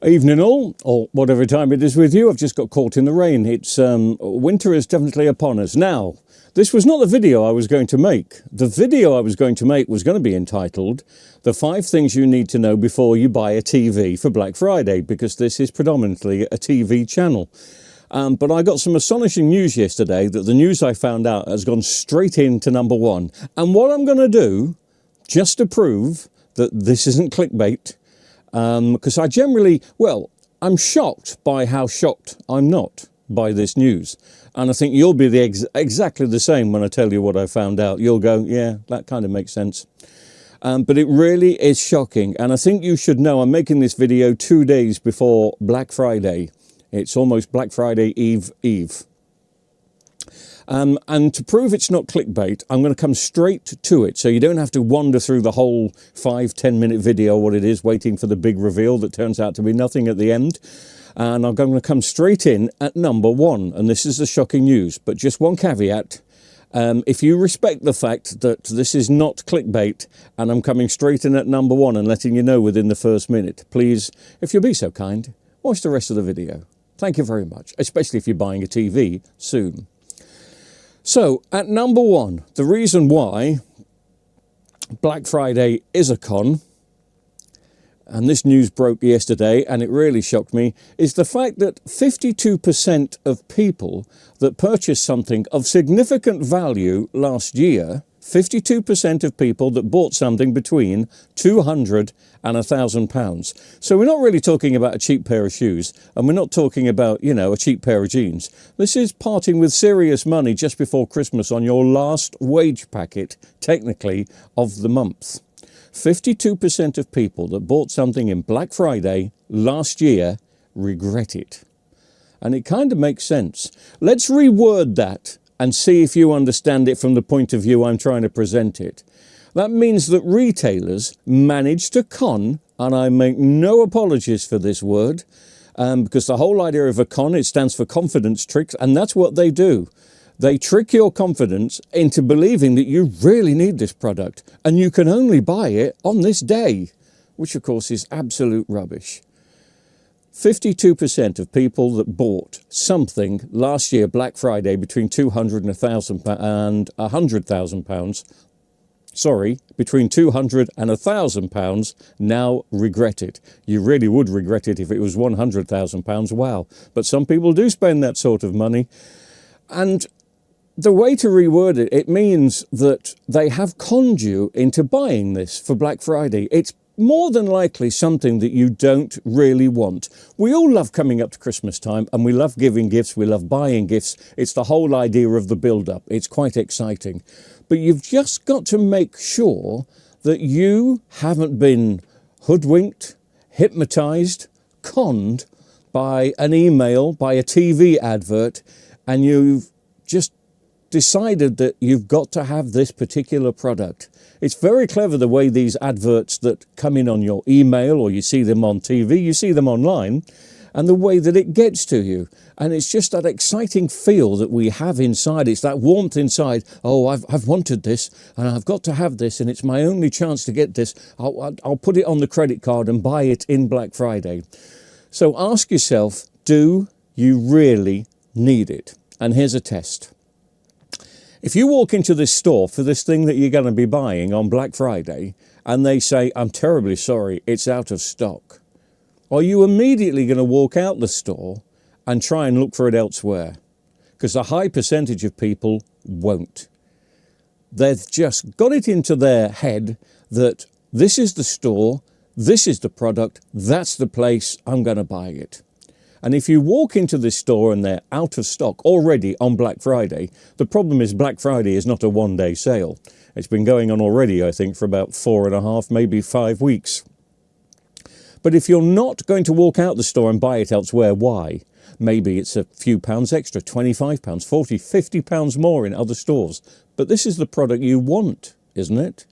Evening all, or whatever time it is with you. I've just got caught in the rain. It's winter is definitely upon us. Now, this was not the video I was going to make. The video I was going to make was going to be entitled The 5 Things You Need to Know Before You Buy a TV for Black Friday, because this is predominantly a TV channel. But I got some astonishing news yesterday that the news I found out has gone straight into #1. And what I'm going to do, just to prove that this isn't clickbait, because I generally, I'm shocked by how shocked I'm not by this news. And I think you'll be exactly the same when I tell you what I found out. You'll go, yeah, that kind of makes sense. But it really is shocking. And I think you should know I'm making this video 2 days before Black Friday. It's almost Black Friday Eve. And to prove it's not clickbait, I'm going to come straight to it, so you don't have to wander through the whole 5-10 minute video, what it is, waiting for the big reveal that turns out to be nothing at the end. And I'm going to come straight in at #1, and this is the shocking news, but just one caveat. If you respect the fact that this is not clickbait, and I'm coming straight in at #1 and letting you know within the first minute, please, if you'll be so kind, watch the rest of the video. Thank you very much, especially if you're buying a TV soon. So, at #1, the reason why Black Friday is a con, and this news broke yesterday and it really shocked me, is the fact that 52% of people that purchased something of significant value last year, 52% of people that bought something between £200 and £1,000. So we're not really talking about a cheap pair of shoes, and we're not talking about, a cheap pair of jeans. This is parting with serious money just before Christmas on your last wage packet, technically, of the month. 52% of people that bought something in Black Friday last year regret it. And it kind of makes sense. Let's reword that and see if you understand it from the point of view I'm trying to present it. That means that retailers manage to con, and I make no apologies for this word, because the whole idea of a con, it stands for confidence tricks, and that's what they do. They trick your confidence into believing that you really need this product, and you can only buy it on this day, which of course is absolute rubbish. 52% of people that bought something last year, Black Friday, between £200 and £100,000, between £200 and £1,000, now regret it. You really would regret it if it was £100,000, wow. But some people do spend that sort of money. And the way to reword it, it means that they have conned you into buying this for Black Friday. It's more than likely something that you don't really want. We all love coming up to Christmas time, and we love giving gifts, we love buying gifts. It's the whole idea of the build-up. It's quite exciting. But you've just got to make sure that you haven't been hoodwinked, hypnotized, conned by an email, by a TV advert, and you've just decided that you've got to have this particular product. It's very clever the way these adverts that come in on your email, or you see them on TV, you see them online, and the way that it gets to you. And it's just that exciting feel that we have inside. It's that warmth inside. Oh, I've wanted this, and I've got to have this, and it's my only chance to get this. I'll put it on the credit card and buy it in Black Friday. So ask yourself, do you really need it? And here's a test. If you walk into this store for this thing that you're going to be buying on Black Friday, and they say, I'm terribly sorry, it's out of stock, are you immediately going to walk out the store and try and look for it elsewhere? Because a high percentage of people won't. They've just got it into their head that this is the store, this is the product, that's the place, I'm going to buy it. And if you walk into this store and they're out of stock already on Black Friday, the problem is Black Friday is not a one-day sale. It's been going on already, I think, for about 4.5, maybe 5 weeks. But if you're not going to walk out the store and buy it elsewhere, why? Maybe it's a few pounds extra, £25, £40, £50 more in other stores. But this is the product you want, isn't it?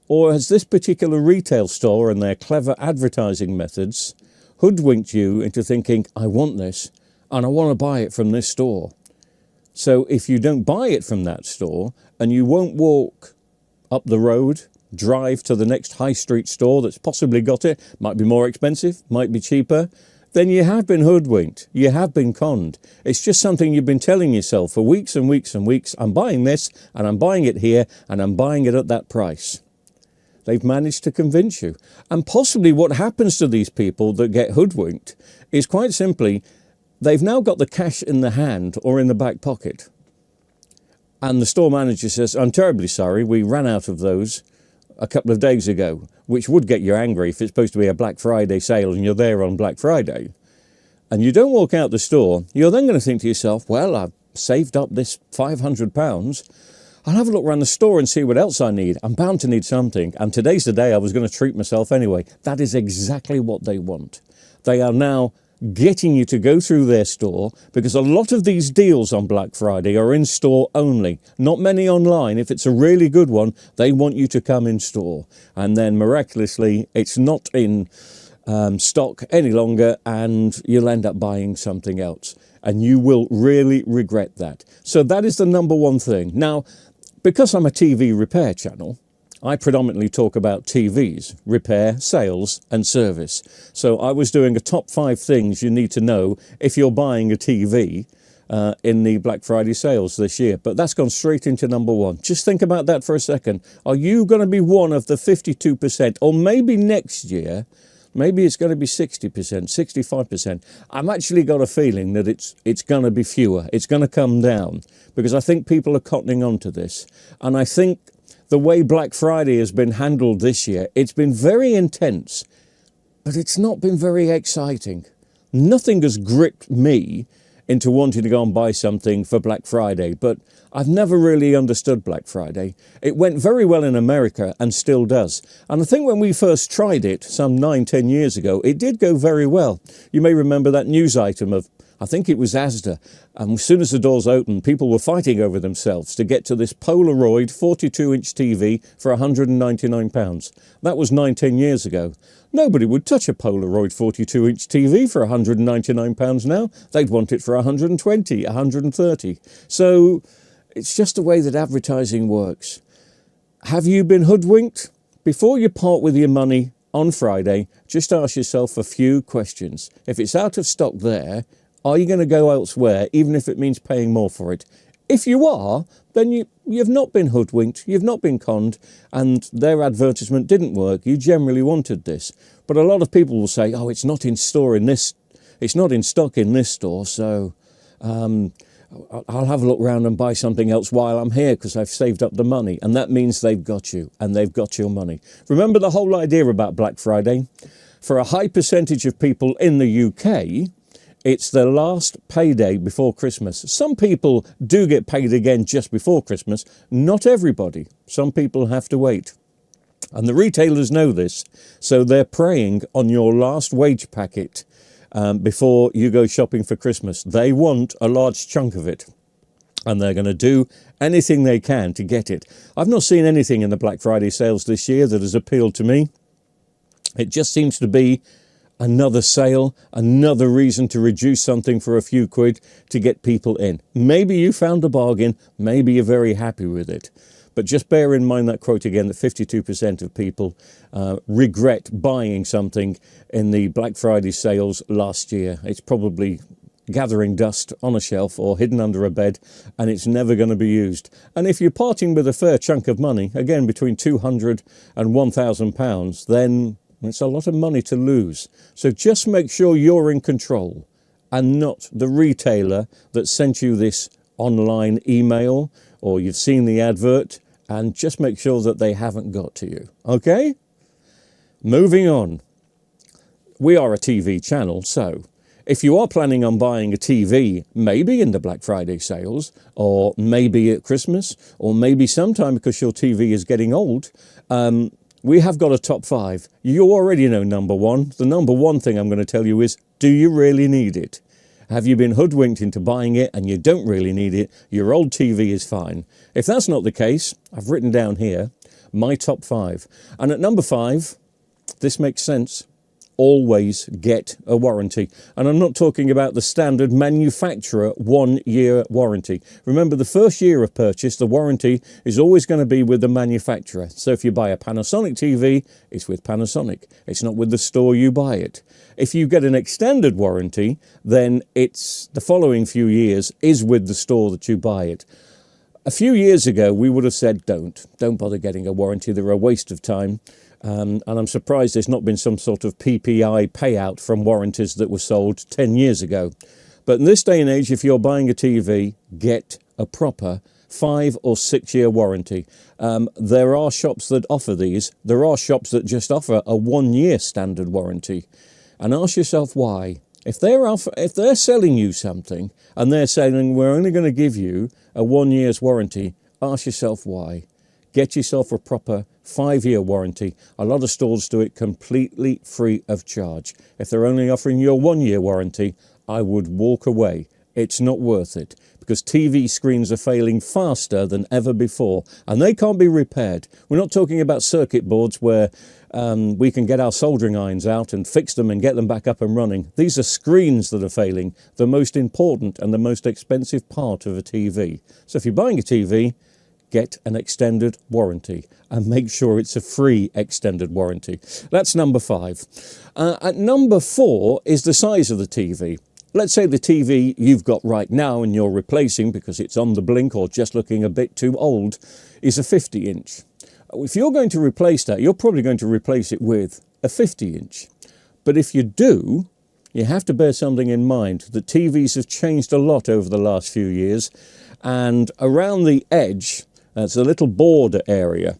Or has this particular retail store and their clever advertising methods hoodwinked you into thinking, I want this, and I want to buy it from this store? So if you don't buy it from that store, and you won't walk up the road, drive to the next high street store that's possibly got it, might be more expensive, might be cheaper, then you have been hoodwinked, you have been conned. It's just something you've been telling yourself for weeks and weeks and weeks. I'm buying this, and I'm buying it here, and I'm buying it at that price. They've managed to convince you. And possibly what happens to these people that get hoodwinked is quite simply, they've now got the cash in the hand or in the back pocket. And the store manager says, I'm terribly sorry, we ran out of those a couple of days ago, which would get you angry if it's supposed to be a Black Friday sale and you're there on Black Friday. And you don't walk out the store, you're then going to think to yourself, well, I've saved up this £500. I'll have a look around the store and see what else I need. I'm bound to need something. And today's the day I was going to treat myself anyway. That is exactly what they want. They are now getting you to go through their store, because a lot of these deals on Black Friday are in store only, not many online. If it's a really good one, they want you to come in store, and then miraculously it's not in stock any longer, and you'll end up buying something else, and you will really regret that. So that is the number one thing. Now, because I'm a TV repair channel, I predominantly talk about TVs, repair, sales and service. So I was doing a top 5 things you need to know if you're buying a TV in the Black Friday sales this year. But that's gone straight into number 1. Just think about that for a second. Are you going to be one of the 52%? Or maybe next year, maybe it's going to be 60%, 65%. I'm actually got a feeling that it's going to be fewer. It's going to come down, because I think people are cottoning on to this. And I think the way Black Friday has been handled this year, it's been very intense, but it's not been very exciting. Nothing has gripped me into wanting to go and buy something for Black Friday, but I've never really understood Black Friday. It went very well in America and still does. And I think when we first tried it some 9-10 years ago, it did go very well. You may remember that news item of, I think it was Asda, and as soon as the doors opened, people were fighting over themselves to get to this Polaroid 42-inch TV for £199. That was 9-10 years ago. Nobody would touch a Polaroid 42-inch TV for £199 now. They'd want it for £120, £130. So it's just the way that advertising works. Have you been hoodwinked? Before you part with your money on Friday, just ask yourself a few questions. If it's out of stock there, are you going to go elsewhere, even if it means paying more for it? If you are, then you've not been hoodwinked, you've not been conned, and their advertisement didn't work. You generally wanted this. But a lot of people will say, oh, it's not in store in this, it's not in stock in this store, so I'll have a look around and buy something else while I'm here because I've saved up the money. And that means they've got you, and they've got your money. Remember the whole idea about Black Friday? For a high percentage of people in the UK, it's the last payday before Christmas. Some people do get paid again just before Christmas. Not everybody. Some people have to wait. And the retailers know this, so they're preying on your last wage packet before you go shopping for Christmas. They want a large chunk of it, and they're going to do anything they can to get it. I've not seen anything in the Black Friday sales this year that has appealed to me. It just seems to be another sale, another reason to reduce something for a few quid to get people in. Maybe you found a bargain, maybe you're very happy with it. But just bear in mind that quote again, that 52% of people regret buying something in the Black Friday sales last year. It's probably gathering dust on a shelf or hidden under a bed, and it's never going to be used. And if you're parting with a fair chunk of money, again between £200 and £1,000, then it's a lot of money to lose. So just make sure you're in control and not the retailer that sent you this online email, or you've seen the advert, and just make sure that they haven't got to you. Okay? Moving on. We are a TV channel, so if you are planning on buying a TV, maybe in the Black Friday sales, or maybe at Christmas, or maybe sometime because your TV is getting old, we have got a top 5. You already know number 1. The number 1 thing I'm going to tell you is, do you really need it? Have you been hoodwinked into buying it and you don't really need it? Your old TV is fine. If that's not the case, I've written down here my top 5. And at number 5, this makes sense. always get a warranty. And I'm not talking about the standard manufacturer 1 year warranty. Remember, the first year of purchase, the warranty is always going to be with the manufacturer. So if you buy a Panasonic TV, it's with Panasonic. It's not with the store you buy it. If you get an extended warranty, then it's the following few years is with the store that you buy it. A few years ago, we would have said, don't bother getting a warranty. They're a waste of time. And I'm surprised there's not been some sort of PPI payout from warranties that were sold 10 years ago. But in this day and age, if you're buying a TV, get a proper 5 or 6 year warranty. There are shops that offer these. There are shops that just offer a 1 year standard warranty. And ask yourself why. If they're selling you something and they're saying we're only going to give you a 1 year's warranty, ask yourself why. Get yourself a proper 5 year warranty. A lot of stores do it completely free of charge. If they're only offering you a 1 year warranty, I would walk away. It's not worth it, because TV screens are failing faster than ever before, and they can't be repaired. We're not talking about circuit boards where we can get our soldering irons out and fix them and get them back up and running. These are screens that are failing, the most important and the most expensive part of a TV. So if you're buying a TV, get an extended warranty and make sure it's a free extended warranty. That's number 5. At number 4 is the size of the TV. Let's say the TV you've got right now and you're replacing because it's on the blink or just looking a bit too old is a 50-inch. If you're going to replace that, you're probably going to replace it with a 50-inch. But if you do, you have to bear something in mind. The TVs have changed a lot over the last few years, and around the edge, there's a little border area,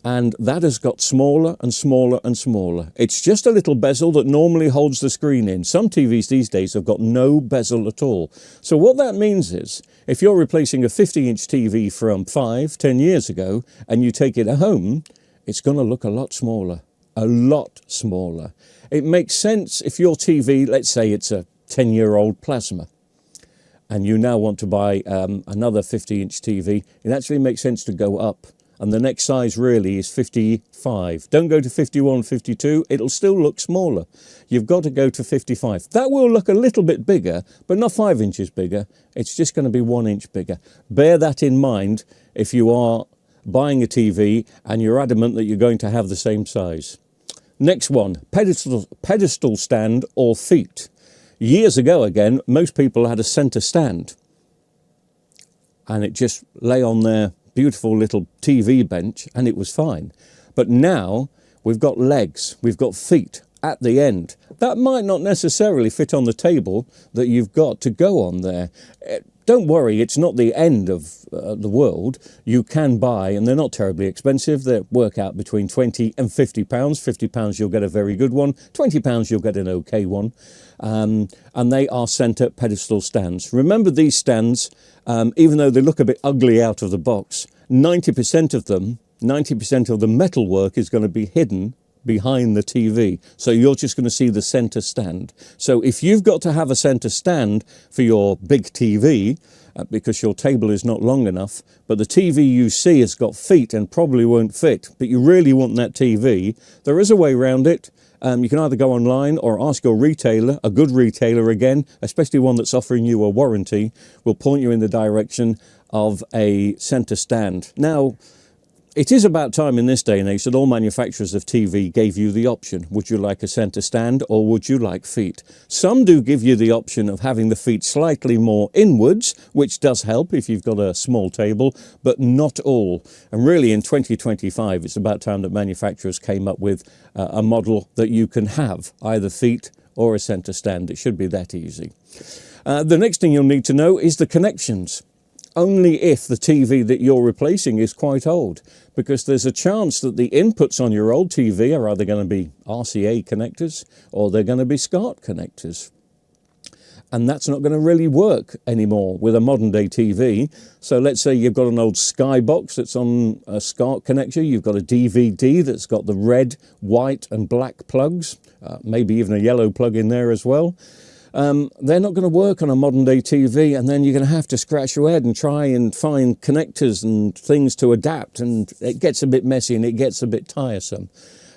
and that has got smaller and smaller and smaller. It's just a little bezel that normally holds the screen in. Some TVs these days have got no bezel at all. So what that means is, if you're replacing a 50-inch TV from 5-10 years ago and you take it home, it's going to look a lot smaller, a lot smaller. It makes sense if your TV, let's say it's a 10-year-old plasma, and you now want to buy another 50-inch TV, it actually makes sense to go up. And the next size really is 55. Don't go to 51, 52, it'll still look smaller. You've got to go to 55. That will look a little bit bigger, but not 5 inches bigger. It's just going to be 1 inch bigger. Bear that in mind if you are buying a TV and you're adamant that you're going to have the same size. Next one, pedestal stand or feet. Years ago again, most people had a centre stand and it just lay on their beautiful little TV bench and it was fine. But now we've got legs, we've got feet at the end. That might not necessarily fit on the table that you've got to go on there. Don't worry, it's not the end of the world. You can buy, and they're not terribly expensive. They work out between 20 and 50 pounds. 50 pounds you'll get a very good one. 20 pounds you'll get an okay one. And they are centre pedestal stands. Remember these stands, even though they look a bit ugly out of the box, 90% of them, 90% of the metalwork is going to be hidden behind the TV. So you're just going to see the centre stand. So if you've got to have a centre stand for your big TV, because your table is not long enough, but the TV you see has got feet and probably won't fit, but you really want that TV, there is a way around it. You can either go online or ask your retailer, a good retailer again, especially one that's offering you a warranty, will point you in the direction of a centre stand. Now, it is about time in this day and age that all manufacturers of TV gave you the option. Would you like a centre stand or would you like feet? Some do give you the option of having the feet slightly more inwards, which does help if you've got a small table, but not all. And really in 2025, it's about time that manufacturers came up with a model that you can have either feet or a centre stand. It should be that easy. The next thing you'll need to know is the connections. Only if the TV that you're replacing is quite old, because there's a chance that the inputs on your old TV are either going to be RCA connectors or they're going to be SCART connectors. And that's not going to really work anymore with a modern day TV. So let's say you've got an old Skybox that's on a SCART connector, you've got a DVD that's got the red, white and black plugs, maybe even a yellow plug in there as well. They're not going to work on a modern day TV, and then you're going to have to scratch your head and try and find connectors and things to adapt, and it gets a bit messy and it gets a bit tiresome.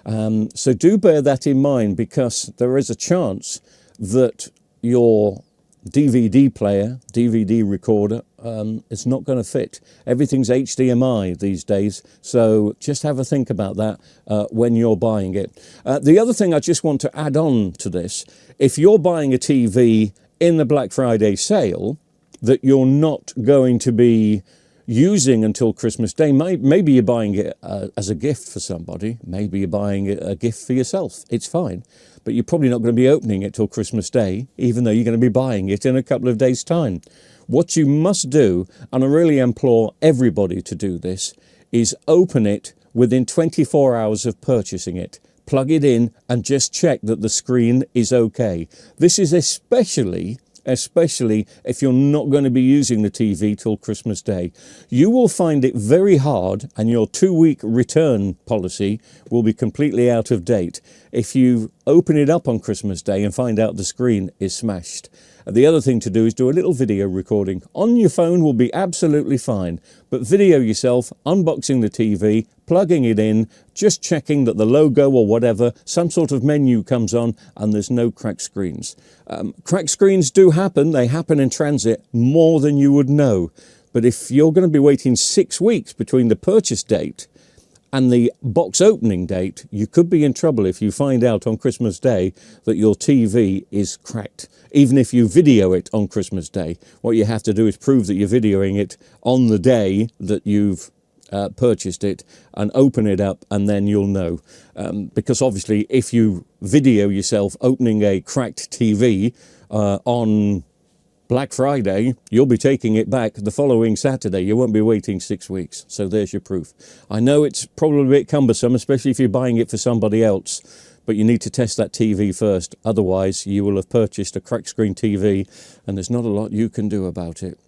So do bear that in mind, because there is a chance that your DVD player, DVD recorder, it's not going to fit. Everything's HDMI these days, so just have a think about that when you're buying it. The other thing I just want to add on to this, if you're buying a TV in the Black Friday sale that you're not going to be using until Christmas Day, maybe you're buying it as a gift for somebody, maybe you're buying a gift for yourself, it's fine. But you're probably not going to be opening it till Christmas Day, even though you're going to be buying it in a couple of days' time. What you must do, and I really implore everybody to do this, is open it within 24 hours of purchasing it. Plug it in and just check that the screen is okay. This is especially if you're not going to be using the TV till Christmas Day. You will find it very hard, and your 2-week return policy will be completely out of date if you open it up on Christmas Day and find out the screen is smashed. The other thing to do is do a little video recording. On your phone will be absolutely fine, but video yourself unboxing the TV, plugging it in, just checking that the logo or whatever, some sort of menu comes on and there's no cracked screens. Cracked screens do happen. They happen in transit more than you would know. But if you're going to be waiting 6 weeks between the purchase date and the box opening date, you could be in trouble if you find out on Christmas Day that your TV is cracked. Even if you video it on Christmas Day, what you have to do is prove that you're videoing it on the day that you've purchased it, and open it up, and then you'll know. Because obviously if you video yourself opening a cracked TV on Black Friday, you'll be taking it back the following Saturday. You won't be waiting 6 weeks. So there's your proof. I know it's probably a bit cumbersome, especially if you're buying it for somebody else, but you need to test that TV first. Otherwise, you will have purchased a cracked screen TV, and there's not a lot you can do about it.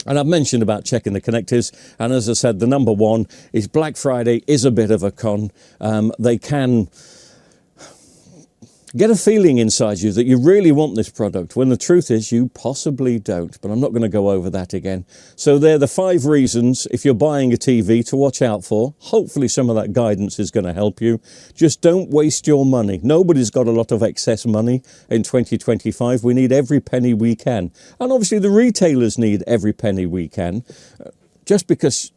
And I've mentioned about checking the connectors, and as I said, the number one is Black Friday is a bit of a con. They can get a feeling inside you that you really want this product, when the truth is you possibly don't. But I'm not going to go over that again. So they're the 5 reasons, if you're buying a TV, to watch out for. Hopefully some of that guidance is going to help you. Just don't waste your money. Nobody's got a lot of excess money in 2025. We need every penny we can. And obviously the retailers need every penny we can. Just because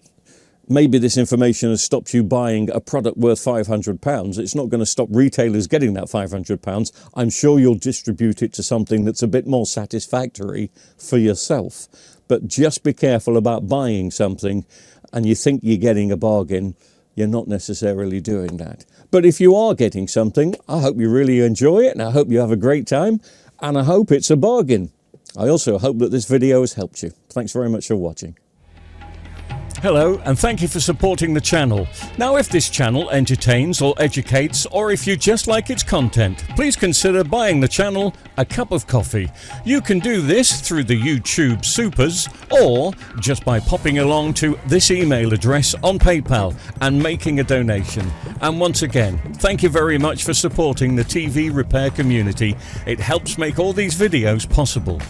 maybe this information has stopped you buying a product worth £500, it's not going to stop retailers getting that £500. I'm sure you'll distribute it to something that's a bit more satisfactory for yourself. But just be careful about buying something and you think you're getting a bargain. You're not necessarily doing that. But if you are getting something, I hope you really enjoy it, and I hope you have a great time, and I hope it's a bargain. I also hope that this video has helped you. Thanks very much for watching. Hello, and thank you for supporting the channel. Now, if this channel entertains or educates, or if you just like its content, please consider buying the channel a cup of coffee. You can do this through the YouTube Supers, or just by popping along to this email address on PayPal and making a donation. And once again, thank you very much for supporting the TV repair community. It helps make all these videos possible.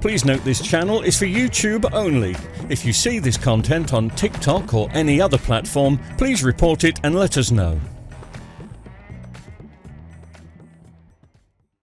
Please note this channel is for YouTube only. If you see this content on TikTok or any other platform, please report it and let us know.